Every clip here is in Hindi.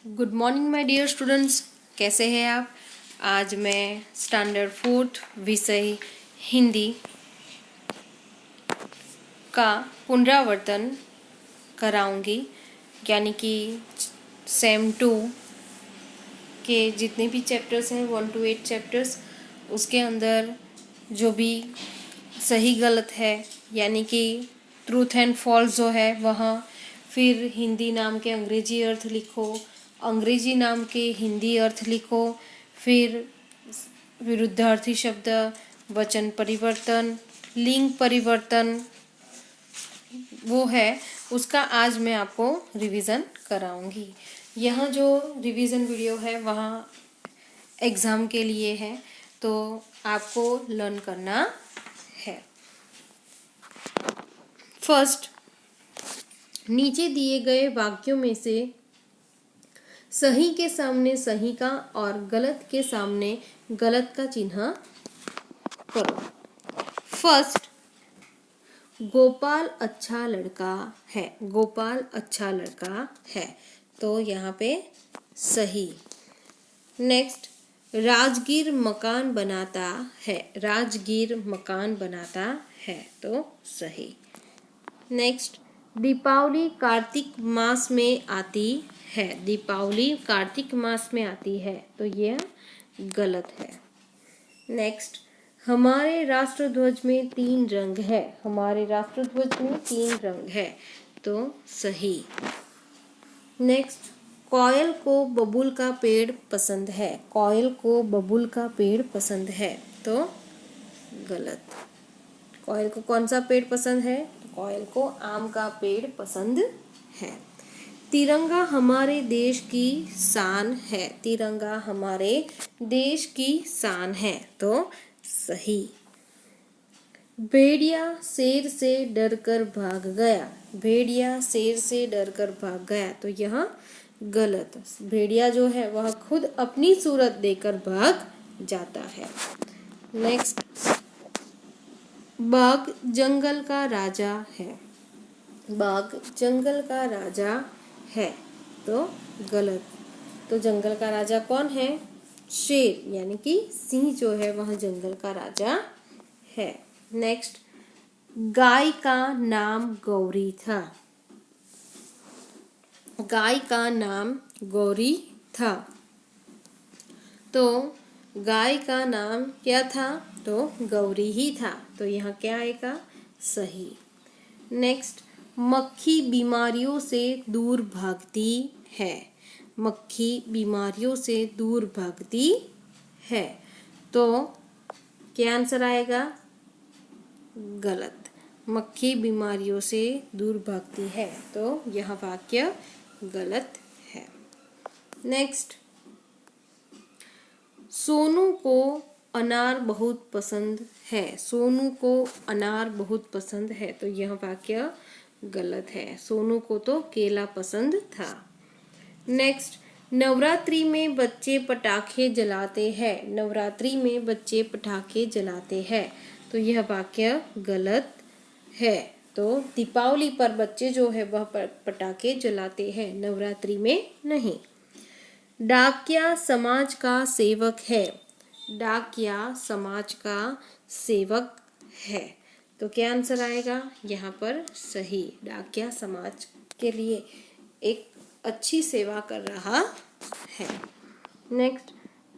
Good morning my dear students, कैसे हैं आप। आज मैं स्टैंडर्ड 4th विषय हिंदी का पुनरावर्तन कराऊंगी, यानी कि सेम 2 के जितने भी चैप्टर्स हैं 1 to 8 चैप्टर्स, उसके अंदर जो भी सही गलत है यानी कि ट्रूथ एंड फॉल्स जो है वहाँ, फिर हिंदी नाम के अंग्रेजी अर्थ लिखो, अंग्रेजी नाम के हिंदी अर्थ लिखो, फिर विरुद्धार्थी शब्द, वचन परिवर्तन, लिंग परिवर्तन वो है, उसका आज मैं आपको रिवीजन कराऊंगी। यह जो रिवीजन वीडियो है वहाँ एग्ज़ाम के लिए है, तो आपको लर्न करना है। फर्स्ट, नीचे दिए गए वाक्यों में से सही के सामने सही का और गलत के सामने गलत का चिन्ह करो। फर्स्ट, गोपाल अच्छा लड़का है। गोपाल अच्छा लड़का है, तो यहाँ पे सही। नेक्स्ट, राजगीर मकान बनाता है। राजगीर मकान बनाता है, तो सही। नेक्स्ट, दीपावली कार्तिक मास में आती है। दीपावली कार्तिक मास में आती है, तो यह गलत है। नेक्स्ट, हमारे राष्ट्रध्वज में 3 रंग है। हमारे राष्ट्रध्वज में 3 रंग है, तो सही। नेक्स्ट, कोयल को बबूल का पेड़ पसंद है। कोयल को बबूल का पेड़ पसंद है, तो गलत। कोयल को कौन सा पेड़ पसंद है? कोयल को आम का पेड़ पसंद है। तिरंगा हमारे देश की शान है। तिरंगा हमारे देश की शान है, तो सही। भेड़िया शेर से डरकर भाग गया। भेड़िया शेर से डरकर भाग गया, तो यह गलत। भेड़िया जो है वह खुद अपनी सूरत देकर भाग जाता है। नेक्स्ट, बाघ जंगल का राजा है। बाघ जंगल का राजा है, तो गलत। तो जंगल का राजा कौन है? शेर, यानी कि सिंह जो है वह जंगल का राजा है। नेक्स्ट, गाय का नाम गौरी था। गाय का नाम गौरी था, तो गाय का नाम क्या था? तो गौरी ही था, तो यहाँ क्या आएगा? सही। नेक्स्ट, मक्खी बीमारियों से दूर भागती है। मक्खी बीमारियों से दूर भागती है, तो क्या आंसर आएगा? गलत। मक्खी बीमारियों से दूर भागती है, तो यह वाक्य गलत है। नेक्स्ट, सोनू को अनार बहुत पसंद है। सोनू को अनार बहुत पसंद है, तो यह वाक्य गलत है। सोनू को तो केला पसंद था। नेक्स्ट, नवरात्रि में बच्चे पटाखे जलाते हैं। नवरात्रि में बच्चे पटाखे जलाते हैं, तो यह वाक्य गलत है। तो दीपावली पर बच्चे जो है वह पटाखे जलाते हैं, नवरात्रि में नहीं। डाकिया समाज का सेवक है। डाकिया समाज का सेवक है, तो क्या आंसर आएगा यहाँ पर? सही। डाकिया समाज के लिए एक अच्छी सेवा कर रहा है। नेक्स्ट,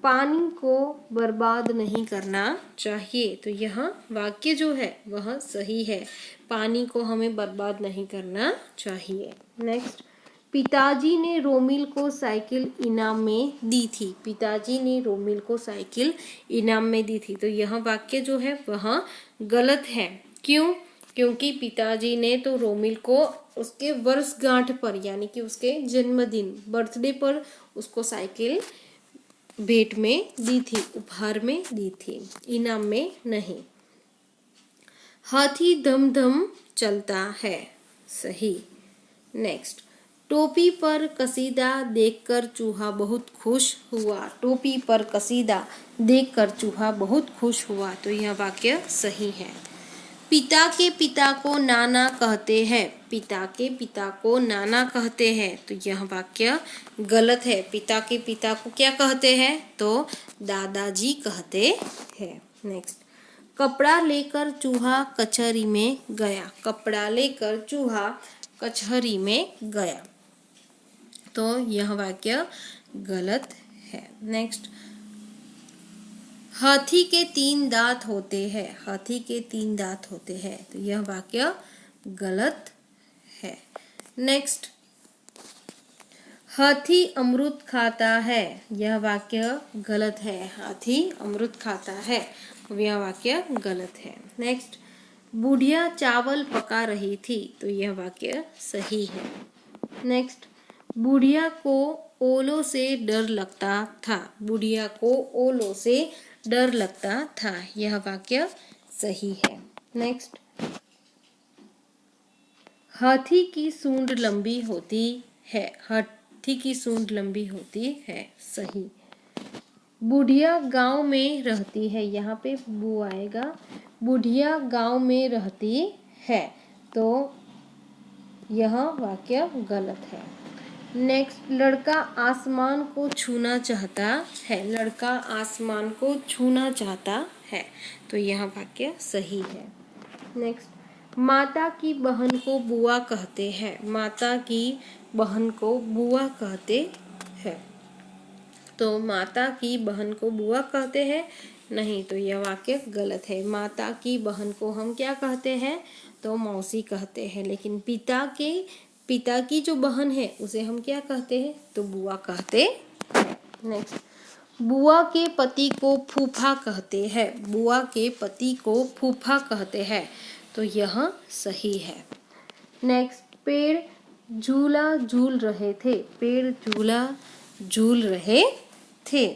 पानी को बर्बाद नहीं करना चाहिए, तो यह वाक्य जो है वह सही है। पानी को हमें बर्बाद नहीं करना चाहिए। नेक्स्ट, पिताजी ने रोमिल को साइकिल इनाम में दी थी। पिताजी ने रोमिल को साइकिल इनाम में दी थी, तो यह वाक्य जो है वह गलत है। क्यों? क्योंकि पिताजी ने तो रोमिल को उसके वर्षगांठ पर, यानी कि उसके जन्मदिन, बर्थडे पर उसको साइकिल भेंट में दी थी, उपहार में दी थी, इनाम में नहीं। हाथी दम दम चलता है, सही। नेक्स्ट, टोपी पर कसीदा देखकर चूहा बहुत खुश हुआ। टोपी पर कसीदा देखकर चूहा बहुत खुश हुआ, तो यह वाक्य सही है। पिता के पिता को नाना कहते हैं। पिता के पिता को नाना कहते हैं, तो यह वाक्य गलत है। पिता के पिता को क्या कहते हैं? तो दादाजी कहते हैं। नेक्स्ट, कपड़ा लेकर चूहा कचहरी में गया। कपड़ा लेकर चूहा कचहरी में गया, तो यह वाक्य गलत है। नेक्स्ट, हाथी के 3 दांत होते हैं। हाथी के 3 दांत होते हैं, तो यह वाक्य गलत है। नेक्स्ट, हाथी अमरूद खाता है। यह वाक्य गलत है। हाथी अमरूद खाता है, यह वाक्य गलत है। नेक्स्ट, बुढ़िया चावल पका रही थी, तो यह वाक्य सही है। नेक्स्ट, बुढ़िया को ओलों से डर लगता था। बुढ़िया को ओलों से डर लगता था, यह वाक्य सही है। नेक्स्ट, हाथी की सूंड लंबी होती है। हाथी की सूंड लंबी होती है, सही। बुढ़िया गांव में रहती है, यहाँ पे बू आएगा। बुढ़िया गांव में रहती है, तो यह वाक्य गलत है। नेक्स्ट, लड़का आसमान को छूना चाहता है। लड़का आसमान को छूना चाहता है, तो यह वाक्य सही है। नेक्स्ट, माता की बहन को बुआ कहते हैं। माता की बहन को बुआ कहते हैं, तो माता की बहन को बुआ कहते हैं नहीं, तो यह वाक्य गलत है। माता की बहन को हम क्या कहते हैं? तो मौसी कहते हैं, लेकिन पिता की जो बहन है उसे हम क्या कहते हैं? तो बुआ कहते हैं। नेक्स्ट, बुआ के पति को फूफा कहते हैं। बुआ के पति को फूफा कहते हैं, तो यह सही है। नेक्स्ट, पेड़ झूला झूल रहे थे। पेड़ झूला झूल रहे थे,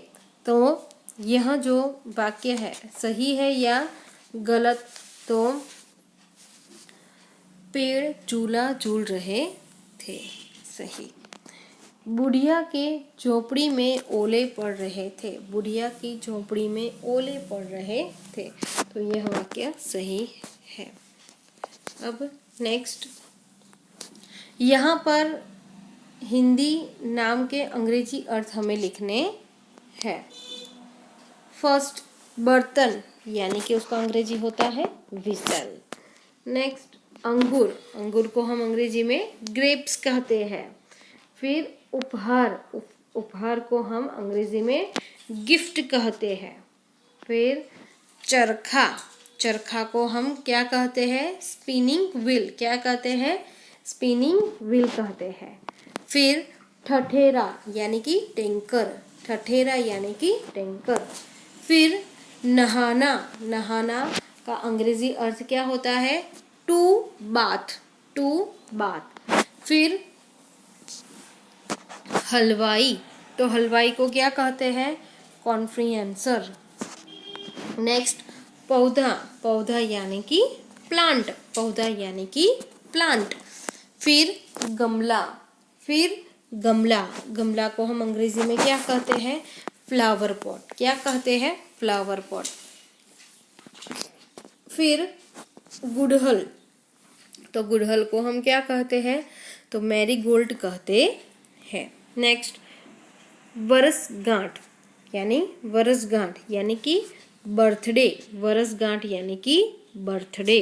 तो यह जो वाक्य है सही है या गलत? तो पेड़ झूला झूल रहे थे, सही। बुढ़िया के झोपड़ी में ओले पड़ रहे थे। बुढ़िया की झोपड़ी में ओले पड़ रहे थे, तो यह वाक्य सही है। अब नेक्स्ट, यहाँ पर हिंदी नाम के अंग्रेजी अर्थ हमें लिखने हैं। फर्स्ट, बर्तन, यानी कि उसका अंग्रेजी होता है विसल। नेक्स्ट, अंगूर, अंगूर को हम अंग्रेजी में ग्रेप्स कहते हैं। फिर उपहार, उपहार को हम अंग्रेजी में गिफ्ट कहते हैं। फिर चरखा, चरखा को हम क्या कहते हैं? स्पिनिंग व्हील, क्या कहते हैं? स्पिनिंग व्हील कहते हैं। फिर ठठेरा यानी कि टैंकर, ठठेरा यानी कि टैंकर। फिर नहाना, नहाना का अंग्रेजी अर्थ क्या होता है? To bath, to bath. फिर हलवाई, तो हलवाई को क्या कहते हैं? कॉन्फ्लुएंसर। नेक्स्ट, पौधा, पौधा यानी कि प्लांट, पौधा यानी कि प्लांट। फिर गमला, फिर गमला, गमला को हम अंग्रेजी में क्या कहते हैं? फ्लावर पॉट, क्या कहते हैं? Flower pot. फिर गुड़हल, तो गुड़हल को हम क्या कहते हैं? तो मैरीगोल्ड कहते हैं। नेक्स्ट, वर्षगांठ, यानी वर्षगांठ यानी कि बर्थडे, वर्षगांठ यानी कि बर्थडे।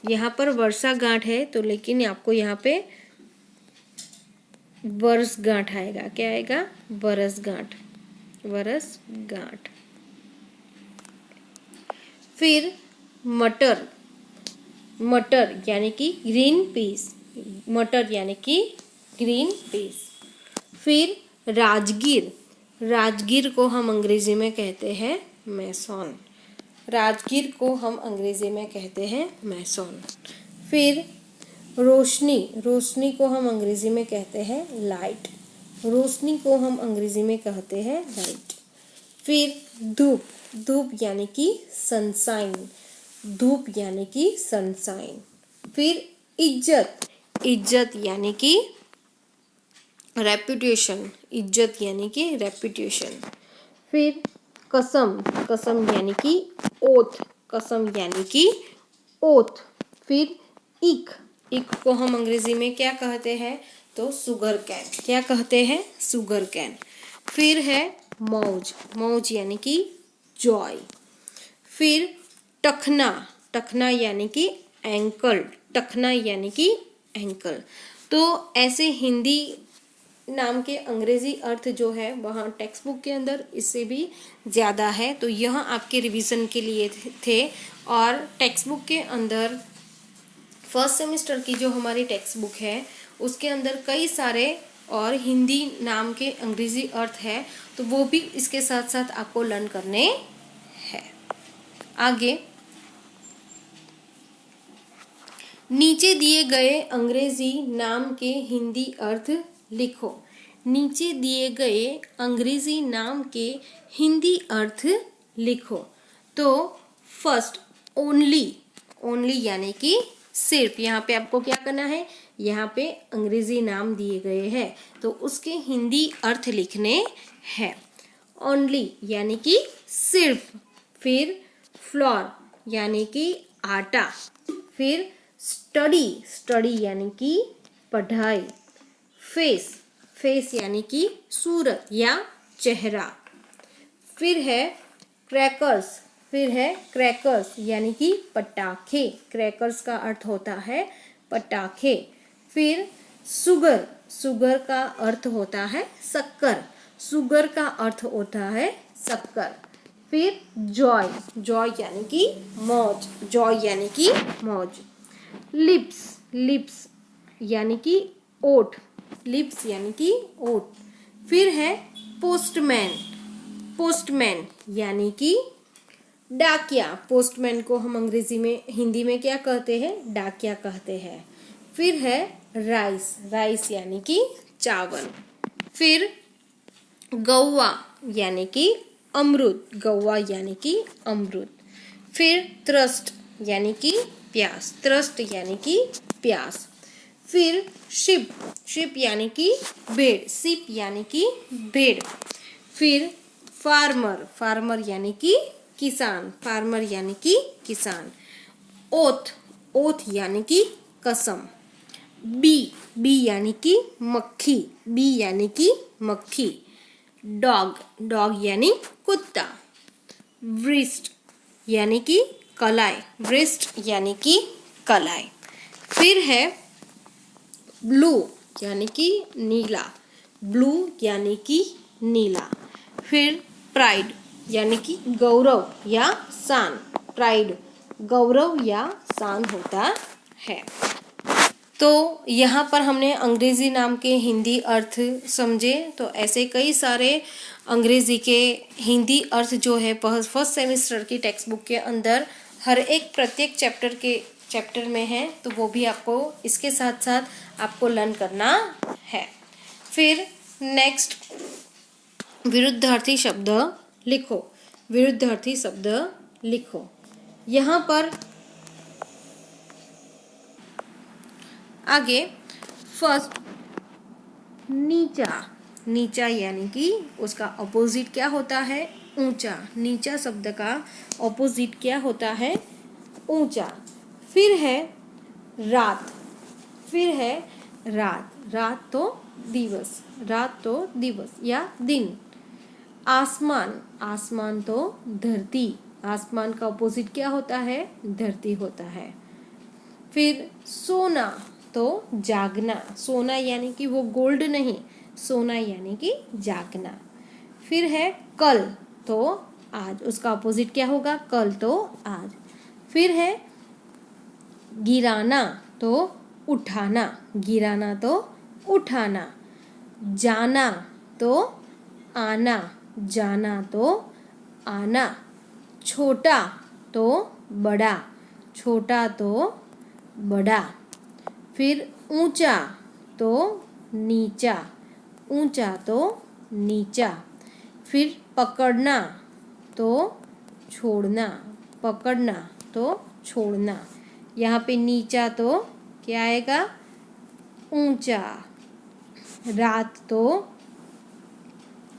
यहाँ पर वर्षागांठ है, तो लेकिन आपको यहाँ पे वर्षगांठ आएगा। क्या आएगा? वर्षगांठ, वर्षगांठ। फिर मटर, मटर यानी कि ग्रीन पीस, मटर यानी कि ग्रीन पीस। फिर राजगीर, राजगीर को हम अंग्रेजी में कहते हैं मैसॉन, राजगीर को हम अंग्रेजी में कहते हैं मैसॉन। फिर रोशनी, रोशनी को हम अंग्रेजी में कहते हैं लाइट, रोशनी को हम अंग्रेजी में कहते हैं लाइट। फिर धूप, धूप यानी कि सनशाइन, धूप यानी कि सनशाइन। फिर इज्जत, इज्जत यानी कि रेपुटेशन, इज्जत यानी कि रेपुटेशन। फिर कसम, कसम यानी कि ओथ, कसम यानी कि ओथ, फिर इक, इक को हम अंग्रेजी में क्या कहते हैं तो शुगर कैन, क्या कहते हैं शुगर कैन। फिर है मौज, मौज यानी कि जॉय। फिर टखना, टखना यानी कि एंकल, टखना यानी कि एंकल। तो ऐसे हिंदी नाम के अंग्रेजी अर्थ जो है वहाँ टेक्स्ट बुक के अंदर इससे भी ज़्यादा है, तो यह आपके रिवीजन के लिए थे। और टेक्स्ट बुक के अंदर फर्स्ट सेमेस्टर की जो हमारी टेक्स्ट बुक है उसके अंदर कई सारे और हिंदी नाम के अंग्रेजी अर्थ है, तो वो भी इसके साथ साथ आपको लर्न करने हैं। आगे, नीचे दिए गए अंग्रेजी नाम के हिंदी अर्थ लिखो। नीचे दिए गए अंग्रेजी नाम के हिंदी अर्थ लिखो। तो फर्स्ट ओनली, ओनली यानी कि सिर्फ, यहाँ पे आपको क्या करना है, यहाँ पे अंग्रेजी नाम दिए गए हैं तो उसके हिंदी अर्थ लिखने हैं। ओनली यानी कि सिर्फ। फिर फ्लोर यानी कि आटा। फिर स्टडी, स्टडी यानी कि पढ़ाई। फेस, फेस यानी कि सूरत या चेहरा। फिर है क्रैकर्स, फिर है क्रैकर्स यानी कि पटाखे, क्रैकर्स का अर्थ होता है पटाखे। फिर सुगर, सुगर का अर्थ होता है शक्कर, सुगर का अर्थ होता है शक्कर। फिर जॉय, जॉय यानी कि मौज, जॉय यानी कि मौज। लिप्स, लिप्स यानी कि ओठ, लिप्स यानी कि ओठ। फिर है पोस्टमैन, पोस्टमैन यानी कि डाकिया, पोस्टमैन को हम अंग्रेजी में हिंदी में क्या कहते हैं, डाकिया कहते हैं। फिर है राइस, राइस यानी कि चावल। फिर गौवा यानी कि अमृत, गौवा यानी कि अमृत। फिर थ्रस्ट यानी कि प्यास, थ्रस्ट यानी कि प्यास। फिर शिप, शिप यानी कि भेड़, शिप यानी कि भेड़। फिर फार्मर, फार्मर यानी कि किसान, फार्मर यानी कि किसान। ओथ, ओथ यानी कि कसम। बी, बी यानी कि मक्खी, बी यानी कि मक्खी। डॉग, डॉग यानी कुत्ता। व्रिस्ट यानी कि कलाई, व्रिस्ट यानी कि कलाई। फिर है ब्लू यानी कि नीला, ब्लू यानी कि नीला। फिर प्राइड यानी कि गौरव या शान, प्राइड गौरव या शान होता है। तो यहाँ पर हमने अंग्रेजी नाम के हिंदी अर्थ समझे। तो ऐसे कई सारे अंग्रेजी के हिंदी अर्थ जो है फर्स्ट सेमेस्टर की टेक्स्ट बुक के अंदर हर एक प्रत्येक चैप्टर में है, तो वो भी आपको इसके साथ साथ आपको लर्न करना है। फिर नेक्स्ट विरुद्धार्थी शब्द लिखो, विरुद्धार्थी शब्द लिखो। यहाँ पर आगे फर्स्ट नीचा, नीचा यानी कि उसका अपोजिट क्या होता है, ऊंचा। नीचा शब्द का अपोजिट क्या होता है, ऊंचा। फिर है रात, फिर है रात, रात तो दिवस, रात तो दिवस या दिन। आसमान, आसमान तो धरती, आसमान का अपोजिट क्या होता है, धरती होता है। फिर सोना तो जागना, सोना यानी कि वो गोल्ड नहीं, सोना यानी कि जागना। फिर है कल तो आज, उसका अपोजिट क्या होगा, कल तो आज। फिर है गिराना तो उठाना, गिराना तो उठाना। जाना तो आना, जाना तो आना। छोटा तो बड़ा, छोटा तो बड़ा। फिर ऊंचा तो नीचा, ऊंचा तो नीचा। फिर पकड़ना तो छोड़ना, पकड़ना तो छोड़ना। यहाँ पे नीचा तो क्या आएगा, ऊंचा। रात तो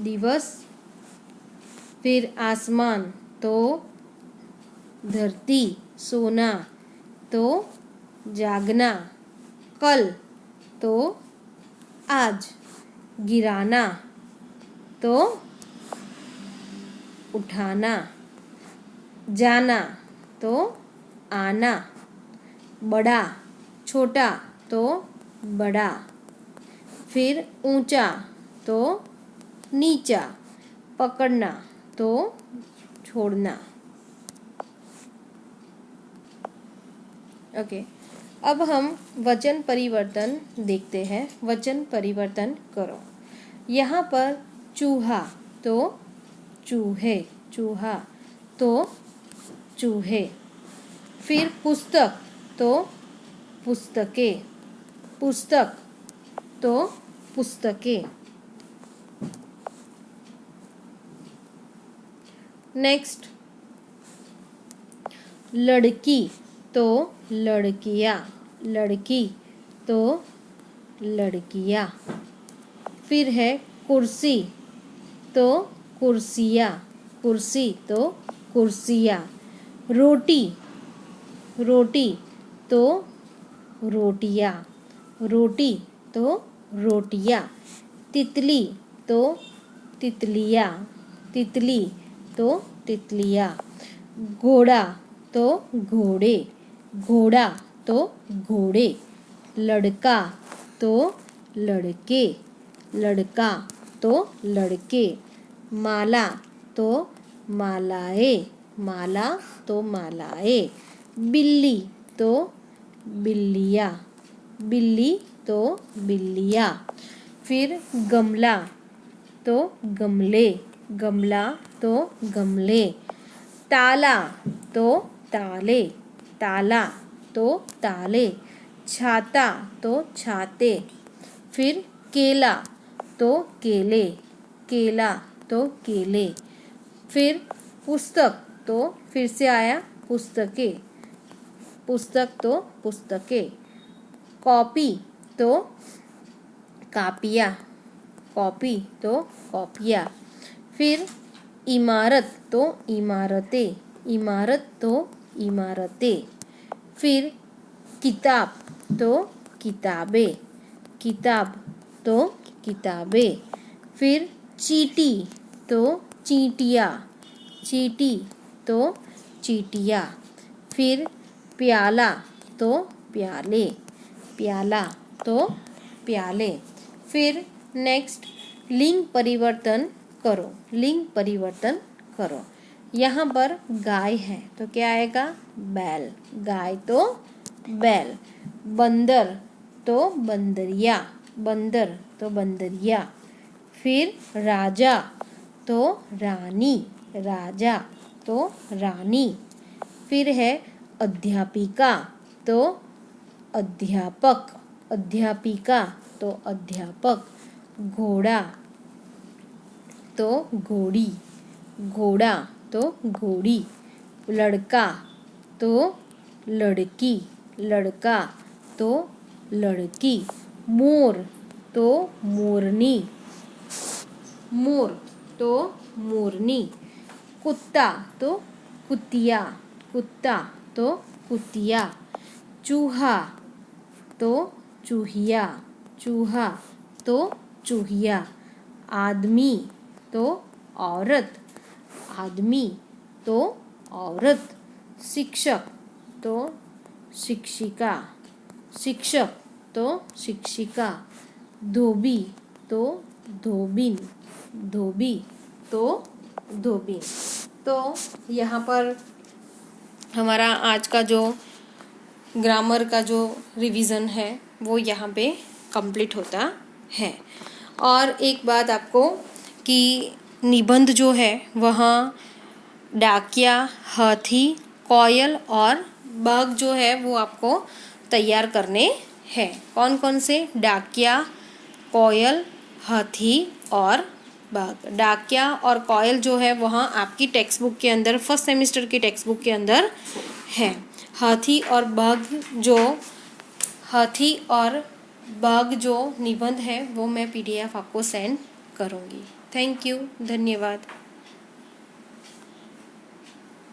दिवस। फिर आसमान तो धरती सोना। तो जागना, कल तो आज, गिराना तो उठाना, जाना तो आना, बड़ा छोटा तो बड़ा, फिर ऊंचा तो नीचा, पकड़ना तो छोड़ना। ओके, अब हम वचन परिवर्तन देखते हैं। वचन परिवर्तन करो। यहाँ पर चूहा तो चूहे, चूहा तो चूहे, फिर पुस्तक तो पुस्तकें, पुस्तक तो पुस्तकें। नेक्स्ट, लड़की तो लड़कियाँ, लड़की तो लड़कियाँ, फिर है कुर्सी तो कुर्सियाँ, कुर्सी तो कुर्सियाँ, रोटी, रोटी तो रोटियाँ, रोटी तो रोटियाँ, तितली तो तितलियाँ, तितली तो तितलियाँ, घोड़ा तो घोड़े, घोड़ा तो घोड़े, लड़का तो लड़के, लड़का तो लड़के, माला तो मालाएं, माला तो मालाएं, बिल्ली तो बिल्लियाँ, बिल्ली तो बिल्लियाँ, फिर गमला तो गमले, गमला तो गमले, ताला तो ताले, ताला तो ताले, छाता तो छाते, फिर केला तो केले, केला तो केले, फिर पुस्तक तो फिर से आया पुस्तकें, पुस्तक तो पुस्तकें, कॉपी तो कापियाँ, कॉपी तो कॉपियाँ, फिर इमारत तो इमारतें, इमारत तो इमारतें, फिर किताब तो किताबें, किताब तो किताबें, फिर चींटी तो चींटियाँ, चींटी तो चींटियाँ, फिर प्याला तो प्याले, प्याला तो प्याले, फिर नेक्स्ट लिंग परिवर्तन करो, लिंग परिवर्तन करो। यहाँ पर गाय है तो क्या आएगा? बैल, गाय तो बैल, बंदर तो बंदरिया, बंदर तो बंदरिया, फिर राजा तो रानी, राजा तो रानी, फिर है अध्यापिका तो अध्यापक, अध्यापिका तो अध्यापक, घोड़ा तो घोड़ी, घोड़ा तो घोड़ी, लड़का तो लड़की, लड़का तो लड़की, मोर तो मोरनी, मोर तो मोरनी, कुत्ता तो कुतिया, कुत्ता तो कुतिया, चूहा तो चूहिया, चूहा तो चूहिया, आदमी तो औरत, आदमी तो औरत, शिक्षक तो शिक्षिका, शिक्षक तो शिक्षिका, धोबी तो धोबिन, धोबी तो धोबिन। तो यहाँ पर हमारा आज का जो ग्रामर का जो रिवीजन है वो यहाँ पे कंप्लीट होता है। और एक बात आपको कि निबंध जो है वहाँ डाकिया, हाथी, कोयल और बाघ जो है वो आपको तैयार करने हैं। कौन कौन से? डाकिया, कोयल, हाथी और बाघ। डाकिया और कोयल जो है वहाँ आपकी टेक्स्ट बुक के अंदर, फर्स्ट सेमेस्टर की टेक्स्ट बुक के अंदर है। हाथी और बाघ जो निबंध है वो मैं PDF आपको सेंड करूँगी। थैंक यू, धन्यवाद।